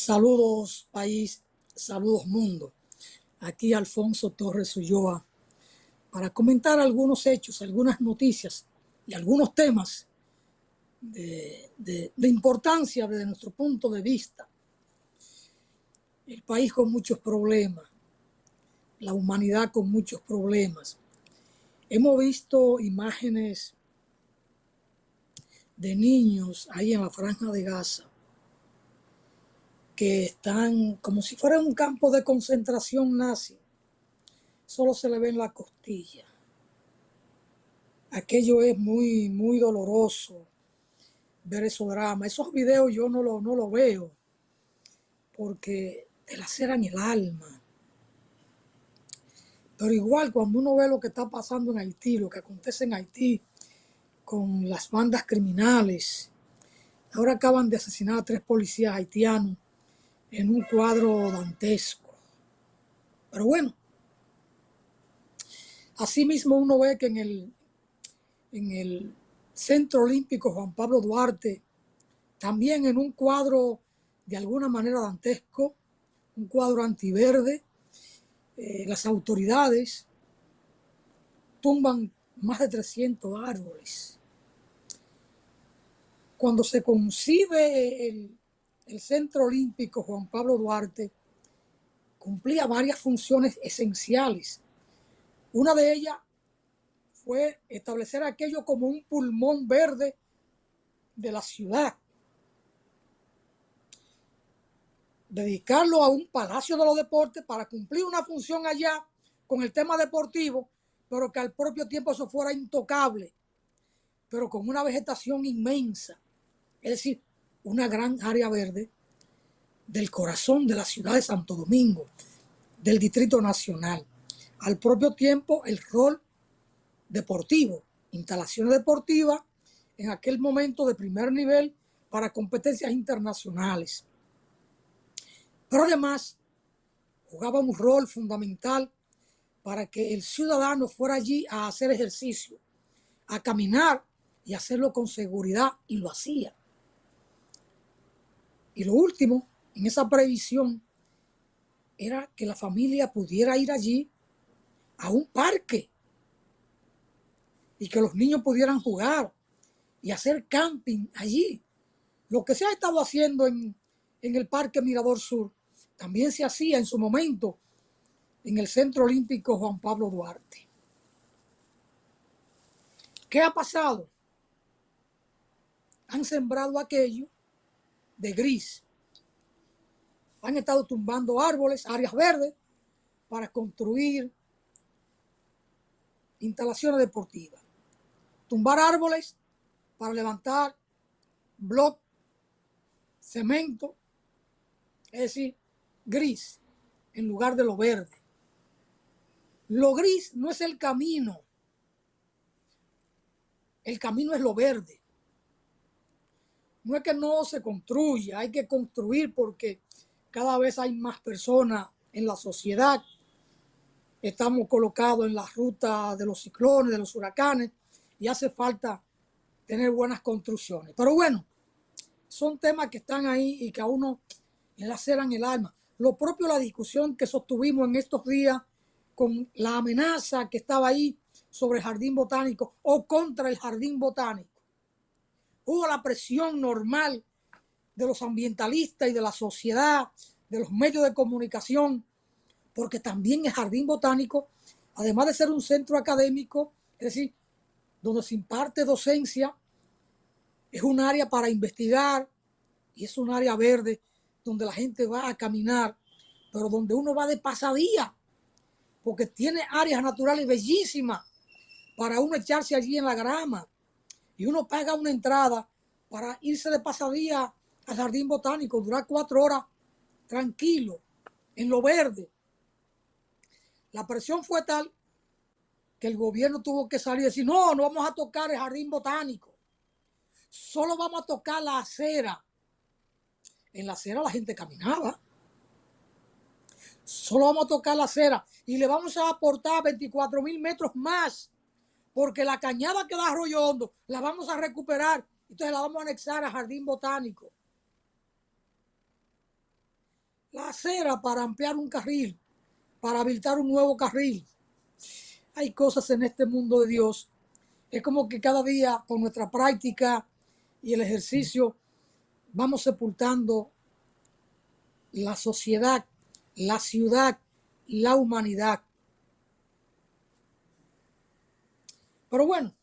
Saludos país, saludos mundo. Aquí Alfonso Torres Ulloa para comentar algunos hechos, algunas noticias y algunos temas de importancia desde nuestro punto de vista. El país con muchos problemas, la humanidad con muchos problemas. Hemos visto imágenes de niños ahí en la Franja de Gaza que están como si fuera un campo de concentración nazi. Solo se le ven la costilla. Aquello es muy, muy doloroso ver esos dramas. Esos videos yo no lo veo porque te laceran el alma. Pero igual cuando uno ve lo que está pasando en Haití, lo que acontece en Haití con las bandas criminales. Ahora acaban de asesinar a 3 policías haitianos en un cuadro dantesco. Pero bueno, asimismo uno ve que en el Centro Olímpico Juan Pablo Duarte, también en un cuadro de alguna manera dantesco, un cuadro antiverde, las autoridades tumban más de 300 árboles. Cuando se concibe el Centro Olímpico Juan Pablo Duarte, cumplía varias funciones esenciales. Una de ellas fue establecer aquello como un pulmón verde de la ciudad, dedicarlo a un palacio de los deportes para cumplir una función allá con el tema deportivo, pero que al propio tiempo eso fuera intocable, pero con una vegetación inmensa, es decir, una gran área verde del corazón de la ciudad de Santo Domingo, del Distrito Nacional. Al propio tiempo el rol deportivo, instalaciones deportivas en aquel momento de primer nivel para competencias internacionales. Pero además jugaba un rol fundamental para que el ciudadano fuera allí a hacer ejercicio, a caminar y hacerlo con seguridad, y lo hacía. Y lo último, en esa previsión, era que la familia pudiera ir allí a un parque y que los niños pudieran jugar y hacer camping allí. Lo que se ha estado haciendo en el Parque Mirador Sur, también se hacía en su momento en el Centro Olímpico Juan Pablo Duarte. ¿Qué ha pasado? Han sembrado aquello de gris. Han estado tumbando árboles, áreas verdes, para construir instalaciones deportivas. Tumbar árboles para levantar bloc, cemento, es decir, gris, en lugar de lo verde. Lo gris no es el camino es lo verde. No es que no se construya, hay que construir porque cada vez hay más personas en la sociedad. Estamos colocados en la ruta de los ciclones, de los huracanes, y hace falta tener buenas construcciones. Pero bueno, son temas que están ahí y que a uno le laceran el alma. Lo propio la discusión que sostuvimos en estos días con la amenaza que estaba ahí sobre el jardín botánico o contra el jardín botánico. Hubo la presión normal de los ambientalistas y de la sociedad, de los medios de comunicación, porque también el jardín botánico, además de ser un centro académico, es decir, donde se imparte docencia, es un área para investigar y es un área verde donde la gente va a caminar, pero donde uno va de pasadía, porque tiene áreas naturales bellísimas para uno echarse allí en la grama, y uno paga una entrada para irse de pasadía al jardín botánico, durar 4 horas tranquilo, en lo verde. La presión fue tal que el gobierno tuvo que salir y decir, no vamos a tocar el jardín botánico, solo vamos a tocar la acera. En la acera la gente caminaba. Solo vamos a tocar la acera y le vamos a aportar 24.000 metros más, porque la cañada que da Arroyo Hondo la vamos a recuperar, entonces la vamos a anexar al jardín botánico. la acera para ampliar un carril, para habilitar un nuevo carril. Hay cosas en este mundo de Dios. Es como que cada día con nuestra práctica y el ejercicio vamos sepultando la sociedad, la ciudad, la humanidad. Pero bueno,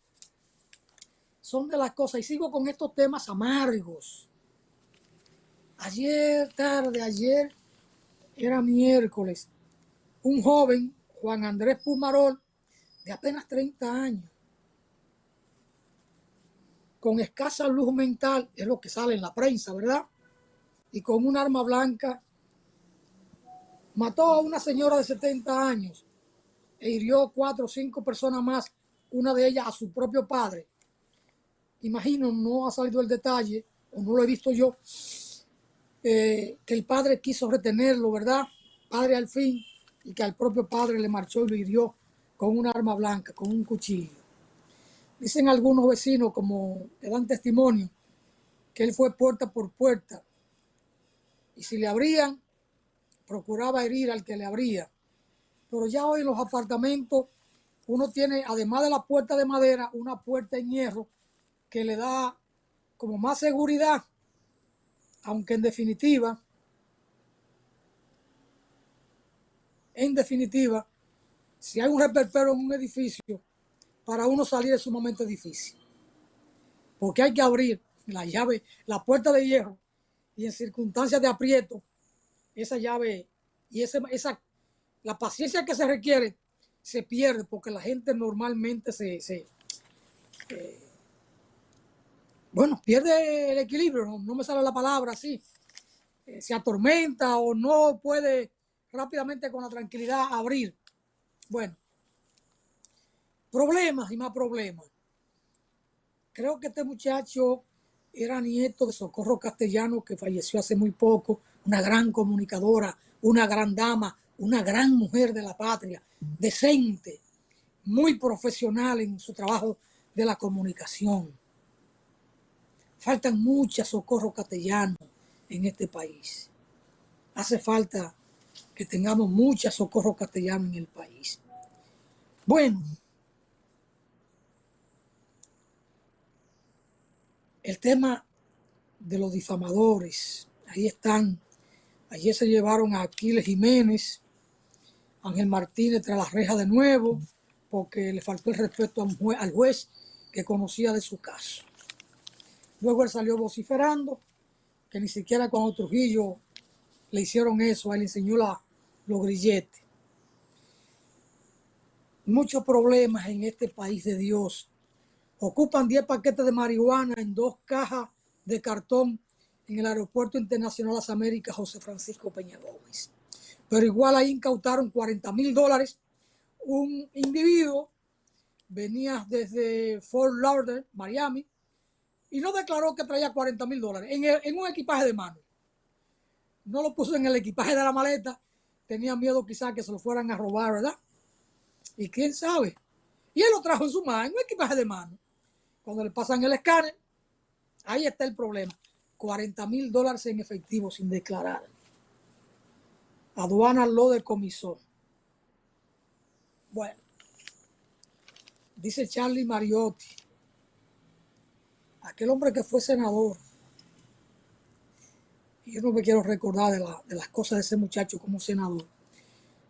son de las cosas. Y sigo con estos temas amargos. Ayer era miércoles. Un joven, Juan Andrés Pumarol, de apenas 30 años, con escasa luz mental, es lo que sale en la prensa, ¿verdad? Y con un arma blanca, mató a una señora de 70 años e hirió 4 o 5 personas más, una de ellas a su propio padre. Imagino, no ha salido el detalle, o no lo he visto yo, que el padre quiso retenerlo, ¿verdad? Padre al fin, y que al propio padre le marchó y lo hirió con un arma blanca, con un cuchillo. Dicen algunos vecinos, como que dan testimonio, que él fue puerta por puerta, y si le abrían, procuraba herir al que le abría. Pero ya hoy en los apartamentos uno tiene, además de la puerta de madera, una puerta en hierro que le da como más seguridad, aunque en definitiva, si hay un reperpero en un edificio, para uno salir es sumamente difícil, porque hay que abrir la llave, la puerta de hierro, y en circunstancias de aprieto, esa llave y la paciencia que se requiere se pierde, porque la gente normalmente bueno, pierde el equilibrio, no me sale la palabra así, se atormenta o no puede rápidamente con la tranquilidad abrir. Bueno, problemas y más problemas. Creo que este muchacho era nieto de Socorro Castellano, que falleció hace muy poco, una gran comunicadora, una gran dama, una gran mujer de la patria, decente, muy profesional en su trabajo de la comunicación. Faltan muchas Socorro Castellanos en este país. Hace falta que tengamos muchas Socorro Castellanos en el país. Bueno, el tema de los difamadores, ahí están. Ayer se llevaron a Aquiles Jiménez, Ángel Martínez tras las rejas de nuevo, porque le faltó el respeto al juez que conocía de su caso. Luego él salió vociferando, que ni siquiera cuando Trujillo le hicieron eso, a él le enseñó los grilletes. Muchos problemas en este país de Dios. Ocupan 10 paquetes de marihuana en 2 cajas de cartón en el Aeropuerto Internacional de las Américas José Francisco Peña Gómez. Pero igual ahí incautaron $40,000. Un individuo venía desde Fort Lauderdale, Miami, y no declaró que traía $40,000 en un equipaje de mano. No lo puso en el equipaje de la maleta, tenía miedo quizás que se lo fueran a robar, ¿verdad? Y quién sabe. Y él lo trajo en su mano, en un equipaje de mano. Cuando le pasan el escáner, ahí está el problema. $40,000 en efectivo sin declarar. Aduana lo decomisó. Bueno, dice Charlie Mariotti, aquel hombre que fue senador. Y yo no me quiero recordar de las cosas de ese muchacho como senador.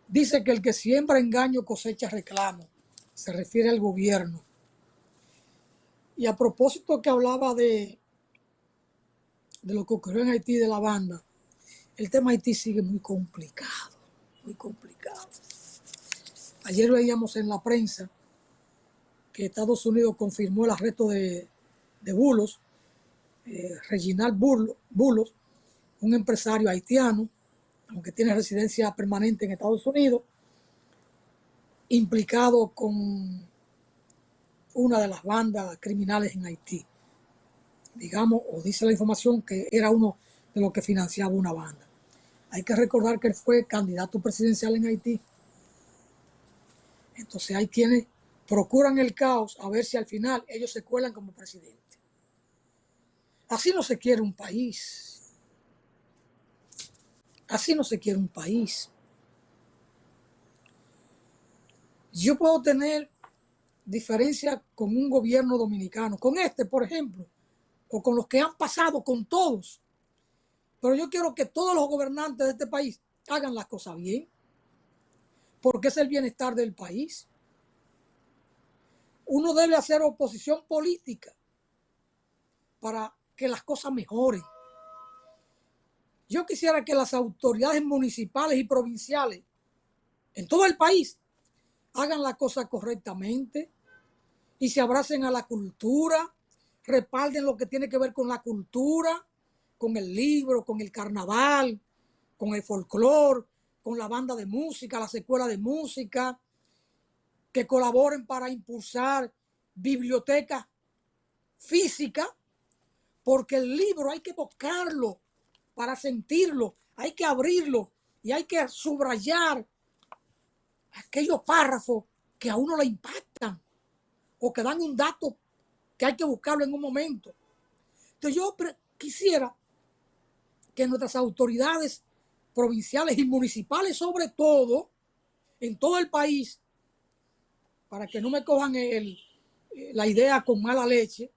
Dice que el que siembra engaño cosecha reclamo. Se refiere al gobierno. Y a propósito que hablaba de lo que ocurrió en Haití, de la banda, el tema Haití sigue muy complicado, muy complicado. Ayer veíamos en la prensa que Estados Unidos confirmó el arresto de Bulos, Reginald Bulos, un empresario haitiano, aunque tiene residencia permanente en Estados Unidos, implicado con una de las bandas criminales en Haití. Digamos, o dice la información que era uno de los que financiaba una banda. Hay que recordar que él fue candidato presidencial en Haití. Entonces hay quienes procuran el caos a ver si al final ellos se cuelan como presidente. Así no se quiere un país. Así no se quiere un país. Yo puedo tener diferencia con un gobierno dominicano, con este, por ejemplo, o con los que han pasado, con todos. Pero yo quiero que todos los gobernantes de este país hagan las cosas bien, porque es el bienestar del país. Uno debe hacer oposición política para que las cosas mejoren. Yo quisiera que las autoridades municipales y provinciales en todo el país hagan las cosas correctamente y se abracen a la cultura, respalden lo que tiene que ver con la cultura, con el libro, con el carnaval, con el folclore, con la banda de música, las escuelas de música, que colaboren para impulsar bibliotecas físicas, porque el libro hay que tocarlo para sentirlo, hay que abrirlo y hay que subrayar aquellos párrafos que a uno le impactan o que dan un dato que hay que buscarlo en un momento. Entonces yo quisiera que nuestras autoridades provinciales y municipales, sobre todo, en todo el país, para que no me cojan la idea con mala leche,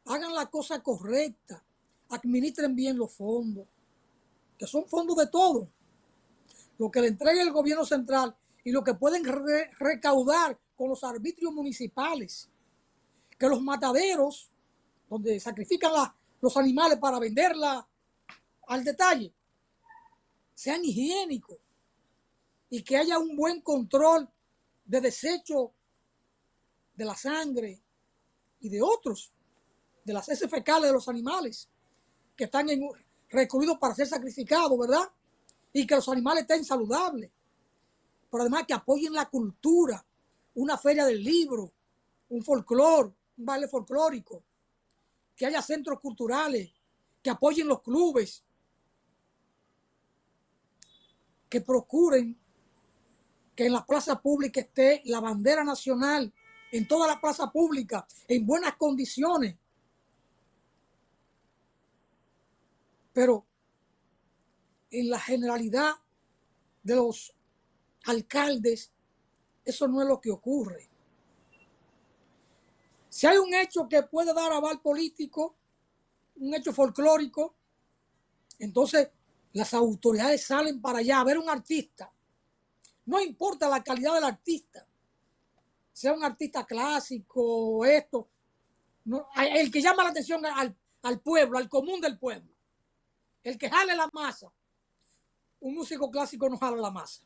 hagan la cosa correcta, administren bien los fondos, que son fondos de todo, lo que le entregue el gobierno central y lo que pueden recaudar con los arbitrios municipales, que los mataderos, donde sacrifican los animales para venderla al detalle, sean higiénicos y que haya un buen control de desecho de la sangre y de otros, de las heces fecales de los animales que están recluidos para ser sacrificados, ¿verdad? Y que los animales estén saludables. Pero además que apoyen la cultura, una feria del libro, un folclore, un baile folclórico, que haya centros culturales, que apoyen los clubes, que procuren que en la plaza pública esté la bandera nacional, en toda la plaza pública, en buenas condiciones. Pero en la generalidad de los alcaldes, eso no es lo que ocurre. Si hay un hecho que puede dar aval político, un hecho folclórico, entonces las autoridades salen para allá a ver un artista. No importa la calidad del artista, sea un artista clásico o esto, no, el que llama la atención al pueblo, al común del pueblo, el que jale la masa. Un músico clásico no jala la masa.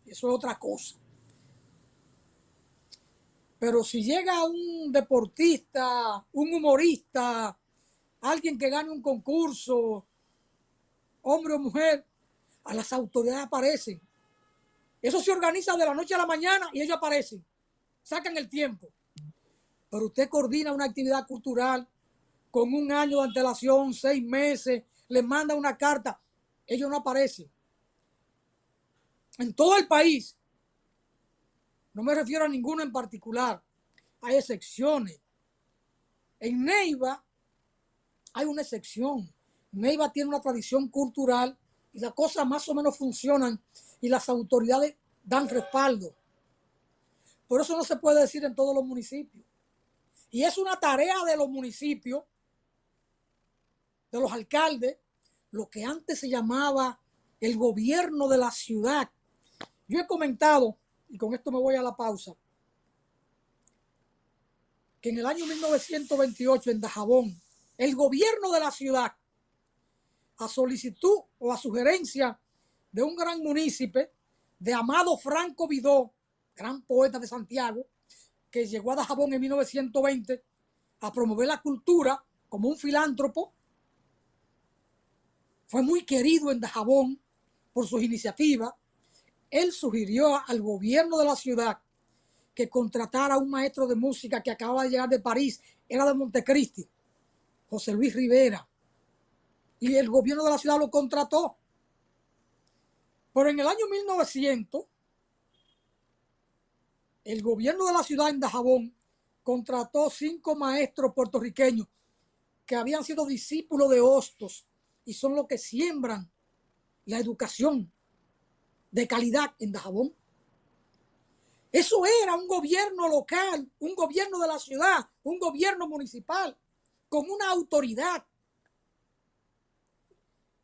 Eso es otra cosa. Pero si llega un deportista, un humorista, alguien que gane un concurso, hombre o mujer, a las autoridades aparecen. Eso se organiza de la noche a la mañana y ellos aparecen, sacan el tiempo. Pero usted coordina una actividad cultural con un año de antelación, 6 meses, les manda una carta, ellos no aparecen. En todo el país, no me refiero a ninguno en particular, hay excepciones. En Neiva hay una excepción. Neiva tiene una tradición cultural y las cosas más o menos funcionan y las autoridades dan respaldo. Por eso no se puede decir en todos los municipios. Y es una tarea de los municipios, de los alcaldes, lo que antes se llamaba el gobierno de la ciudad. Yo he comentado, y con esto me voy a la pausa, que en el año 1928 en Dajabón, el gobierno de la ciudad, a solicitud o a sugerencia de un gran munícipe, de Amado Franco Vidó, gran poeta de Santiago, que llegó a Dajabón en 1920 a promover la cultura como un filántropo, fue muy querido en Dajabón por sus iniciativas. Él sugirió al gobierno de la ciudad que contratara a un maestro de música que acababa de llegar de París, era de Montecristi, José Luis Rivera, y el gobierno de la ciudad lo contrató. Pero en el año 1900, el gobierno de la ciudad en Dajabón contrató 5 maestros puertorriqueños que habían sido discípulos de Hostos y son los que siembran la educación de calidad en Dajabón. Eso era un gobierno local, un gobierno de la ciudad, un gobierno municipal, con una autoridad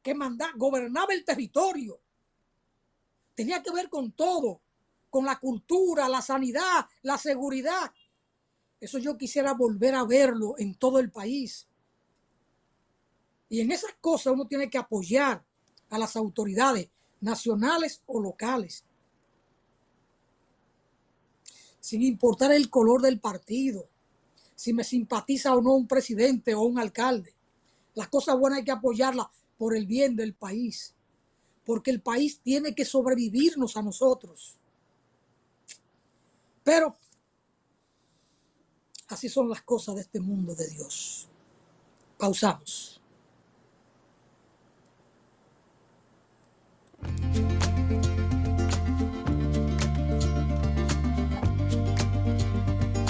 que gobernaba el territorio. Tenía que ver con todo, con la cultura, la sanidad, la seguridad. Eso yo quisiera volver a verlo en todo el país. Y en esas cosas uno tiene que apoyar a las autoridades nacionales o locales, sin importar el color del partido, si me simpatiza o no un presidente o un alcalde. Las cosas buenas hay que apoyarlas por el bien del país, porque el país tiene que sobrevivirnos a nosotros. Pero así son las cosas de este mundo de Dios. Pausamos.